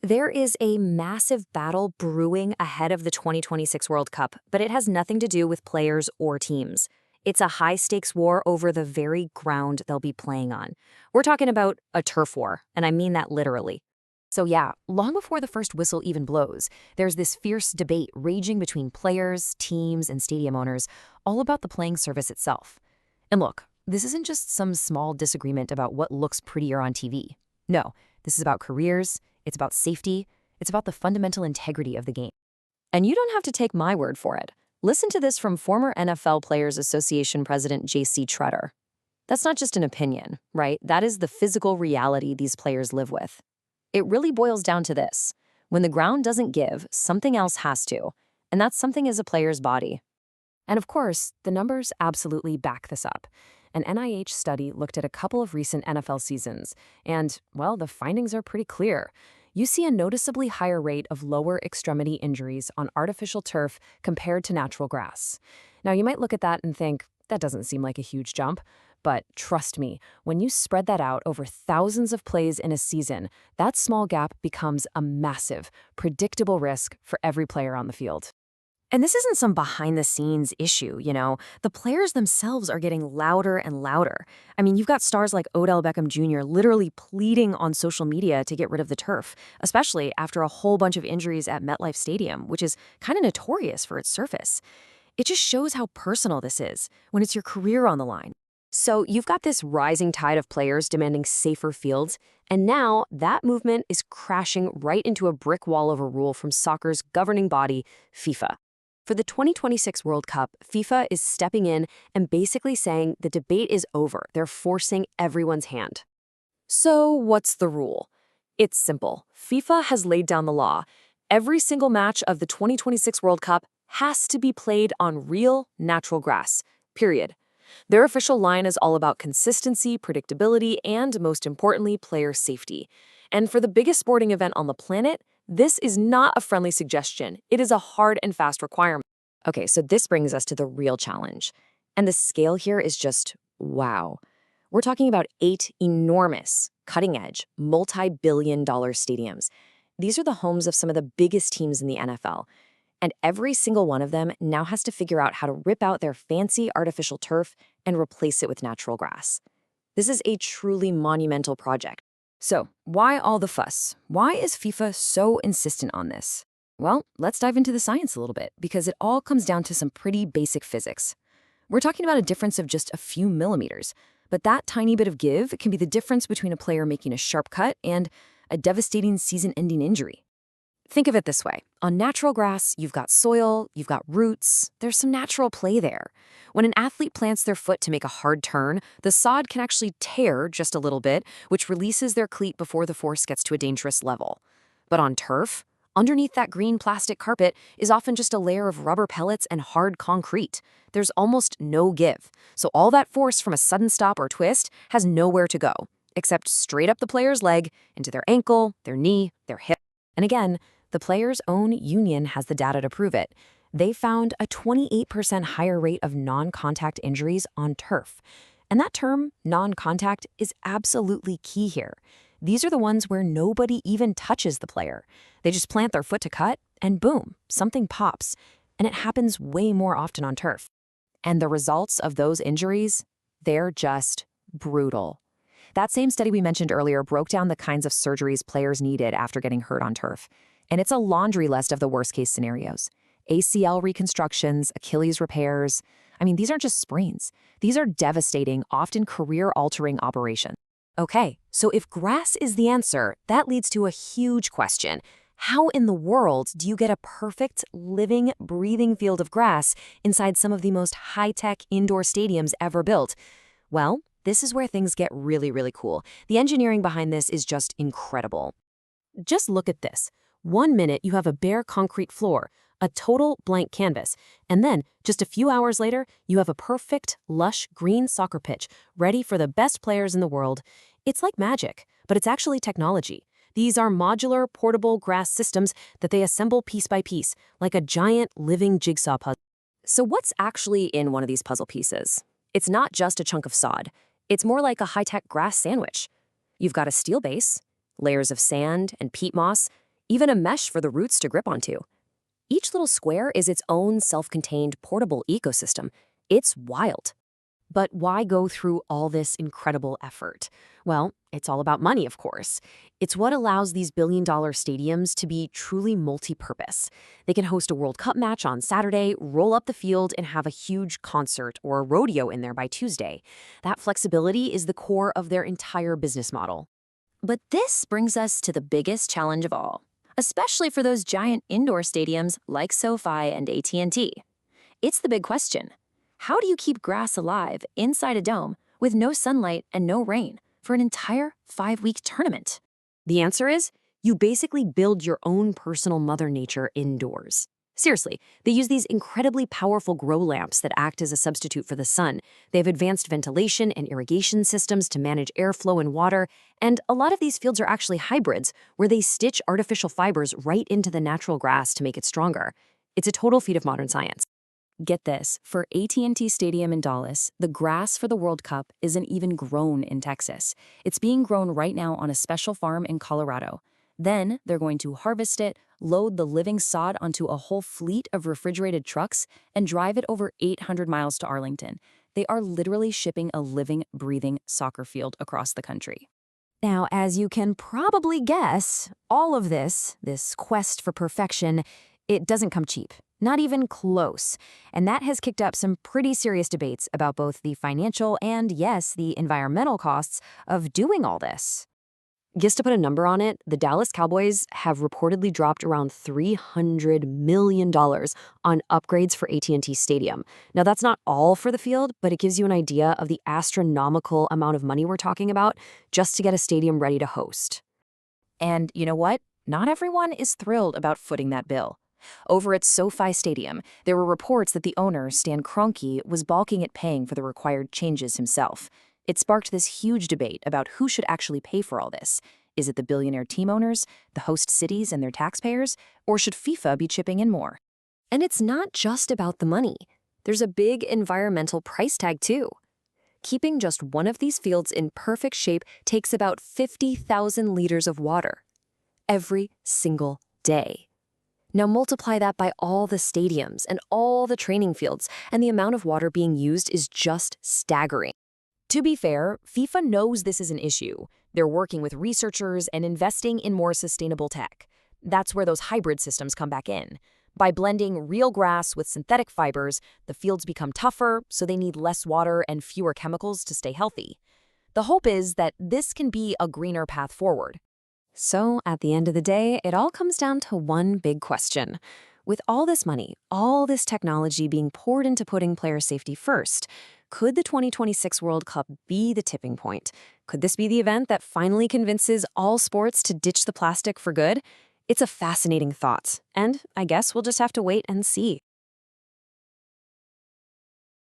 There is a massive battle brewing ahead of the 2026 World Cup, but it has nothing to do with players or teams. It's a high-stakes war over the very ground they'll be playing on. We're talking about a turf war, and I mean that literally. So yeah, long before the first whistle even blows, there's this fierce debate raging between players, teams, and stadium owners, all about the playing surface itself. And look, this isn't just some small disagreement about what looks prettier on TV. No, this is about careers, it's about safety, it's about the fundamental integrity of the game. And you don't have to take my word for it. Listen to this from former NFL Players Association President J.C. Tretter. That's not just an opinion, right? That is the physical reality these players live with. It really boils down to this. When the ground doesn't give, something else has to. And that something is a player's body. And of course, the numbers absolutely back this up. An NIH study looked at a couple of recent NFL seasons, and, well, the findings are pretty clear. You see a noticeably higher rate of lower extremity injuries on artificial turf compared to natural grass. Now, you might look at that and think, that doesn't seem like a huge jump. But trust me, when you spread that out over thousands of plays in a season, that small gap becomes a massive, predictable risk for every player on the field. And this isn't some behind-the-scenes issue, you know. The players themselves are getting louder and louder. I mean, you've got stars like Odell Beckham Jr. literally pleading on social media to get rid of the turf, especially after a whole bunch of injuries at MetLife Stadium, which is kind of notorious for its surface. It just shows how personal this is when it's your career on the line. So you've got this rising tide of players demanding safer fields, and now that movement is crashing right into a brick wall of a rule from soccer's governing body, FIFA. For the 2026 World Cup, FIFA is stepping in and basically saying the debate is over. They're forcing everyone's hand. So what's the rule? It's simple. FIFA has laid down the law. Every single match of the 2026 World Cup has to be played on real, natural grass, period. Their official line is all about consistency, predictability, and, most importantly, player safety. And for the biggest sporting event on the planet, this is not a friendly suggestion. It is a hard and fast requirement. Okay, so this brings us to the real challenge. And the scale here is just wow. We're talking about 8 enormous, cutting-edge, multi-billion-dollar stadiums. These are the homes of some of the biggest teams in the NFL. And every single one of them now has to figure out how to rip out their fancy artificial turf and replace it with natural grass. This is a truly monumental project. So, why all the fuss? Why is FIFA so insistent on this? Well, let's dive into the science a little bit, because it all comes down to some pretty basic physics. We're talking about a difference of just a few millimeters, but that tiny bit of give can be the difference between a player making a sharp cut and a devastating season-ending injury. Think of it this way. On natural grass, you've got soil, you've got roots, there's some natural play there. When an athlete plants their foot to make a hard turn, the sod can actually tear just a little bit, which releases their cleat before the force gets to a dangerous level. But on turf, underneath that green plastic carpet is often just a layer of rubber pellets and hard concrete. There's almost no give, so all that force from a sudden stop or twist has nowhere to go, except straight up the player's leg, into their ankle, their knee, their hip. And again, the player's own union has the data to prove it. They found a 28% higher rate of non-contact injuries on turf. And that term, non-contact, is absolutely key here. These are the ones where nobody even touches the player. They just plant their foot to cut, and boom, something pops. And it happens way more often on turf. And the results of those injuries, they're just brutal. That same study we mentioned earlier broke down the kinds of surgeries players needed after getting hurt on turf. And it's a laundry list of the worst-case scenarios. ACL reconstructions, Achilles repairs. I mean, these aren't just sprains. These are devastating, often career-altering operations. Okay, so if grass is the answer, that leads to a huge question. How in the world do you get a perfect, living, breathing field of grass inside some of the most high-tech indoor stadiums ever built? Well, this is where things get really, really cool. The engineering behind this is just incredible. Just look at this. 1 minute you have a bare concrete floor, a total blank canvas, and then, just a few hours later, you have a perfect, lush, green soccer pitch ready for the best players in the world. It's like magic, but it's actually technology. These are modular, portable grass systems that they assemble piece by piece, like a giant, living jigsaw puzzle. So what's actually in one of these puzzle pieces? It's not just a chunk of sod. It's more like a high-tech grass sandwich. You've got a steel base, layers of sand and peat moss, even a mesh for the roots to grip onto. Each little square is its own self-contained portable ecosystem. It's wild. But why go through all this incredible effort? Well, it's all about money, of course. It's what allows these billion-dollar stadiums to be truly multi-purpose. They can host a World Cup match on Saturday, roll up the field, and have a huge concert or a rodeo in there by Tuesday. That flexibility is the core of their entire business model. But this brings us to the biggest challenge of all, especially for those giant indoor stadiums like SoFi and AT&T. It's the big question. How do you keep grass alive inside a dome with no sunlight and no rain for an entire 5-week tournament? The answer is, you basically build your own personal Mother Nature indoors. Seriously, they use these incredibly powerful grow lamps that act as a substitute for the sun. They have advanced ventilation and irrigation systems to manage airflow and water, and a lot of these fields are actually hybrids, where they stitch artificial fibers right into the natural grass to make it stronger. It's a total feat of modern science. Get this, for AT&T Stadium in Dallas, the grass for the World Cup isn't even grown in Texas. It's being grown right now on a special farm in Colorado. Then they're going to harvest it, load the living sod onto a whole fleet of refrigerated trucks, and drive it over 800 miles to Arlington. They are literally shipping a living, breathing soccer field across the country. Now, as you can probably guess, all of this quest for perfection, it doesn't come cheap. Not even close. And that has kicked up some pretty serious debates about both the financial and, yes, the environmental costs of doing all this. Just to put a number on it, the Dallas Cowboys have reportedly dropped around $300 million on upgrades for AT&T Stadium. Now, that's not all for the field, but it gives you an idea of the astronomical amount of money we're talking about just to get a stadium ready to host. And you know what? Not everyone is thrilled about footing that bill. Over at SoFi Stadium, there were reports that the owner, Stan Kroenke, was balking at paying for the required changes himself. It sparked this huge debate about who should actually pay for all this. Is it the billionaire team owners, the host cities and their taxpayers, or should FIFA be chipping in more? And it's not just about the money. There's a big environmental price tag, too. Keeping just one of these fields in perfect shape takes about 50,000 liters of water every single day. Now multiply that by all the stadiums and all the training fields, and the amount of water being used is just staggering. To be fair, FIFA knows this is an issue. They're working with researchers and investing in more sustainable tech. That's where those hybrid systems come back in. By blending real grass with synthetic fibers, the fields become tougher, so they need less water and fewer chemicals to stay healthy. The hope is that this can be a greener path forward. So, at the end of the day, it all comes down to one big question. With all this money, all this technology being poured into putting player safety first, could the 2026 World Cup be the tipping point? Could this be the event that finally convinces all sports to ditch the plastic for good? It's a fascinating thought, and I guess we'll just have to wait and see.